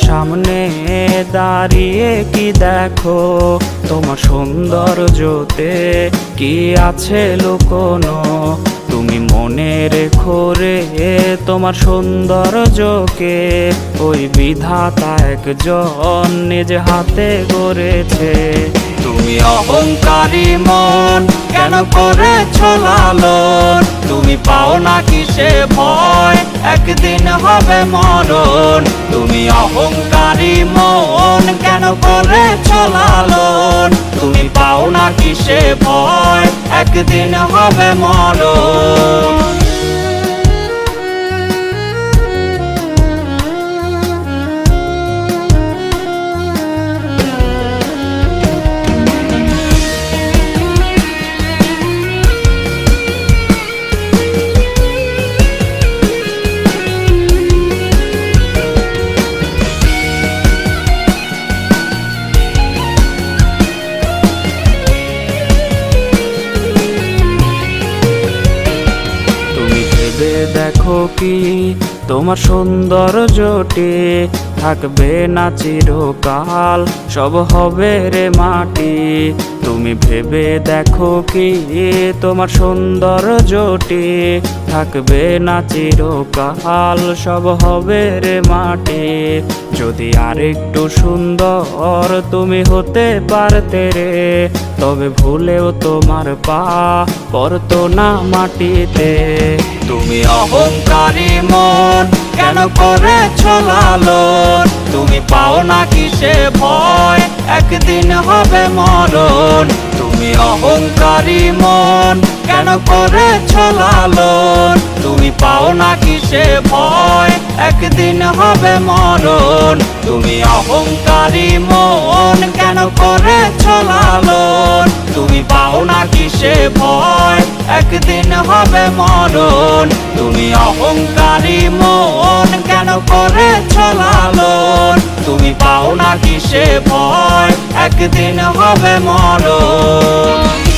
সামনে দাঁড়িয়ে কি দেখো, তোমার সৌন্দর্যতে কি আছে লুকোনো। তুমি মনে রেখো রে তোমার সৌন্দর্যকে, ওই বিধাতা একজন নিজ হাতে গড়েছে। তুমি অহংকারী মন কেন করেছ লালন, তুমি পাও না কিসে ভয় একদিন হবে মরণ। তুমি অহংকারী মন কেন করেছ লালন, তুমি পাও না কিসে ভয় একদিন হবে মরণ। দেখো কি তোমার সৌন্দর্যটি থাকবে না চিরকাল, সব হবে রে মাটি। তুমি ভেবে দেখো কি তোমার সৌন্দর্যটি থাকবে না চিরকাল, সব হবে রে মাটি। যদি আরেকটু সুন্দর তুমি হতে পারতে রে, তবে ভুলেও তোমার পা পড়তো না মাটিতে। তুমি অহংকারী মন কেন করেছ লালন, তুমি পাও না কিসে ভয় একদিন হবে মরণ। তুমি অহংকারী মন কেন করেছ লালন, তুমি পাও না কিসে ভয় একদিন হবে মরণ। তুমি অহংকারী মন কেন করেছ লালন, তুমি পাও না কিসে ভয় একদিন হবে মরণ। তুমি অহংকারী মন কেন করেছ লালন, তুমি পাও না কিসে ভয় একদিন হবে মরণ।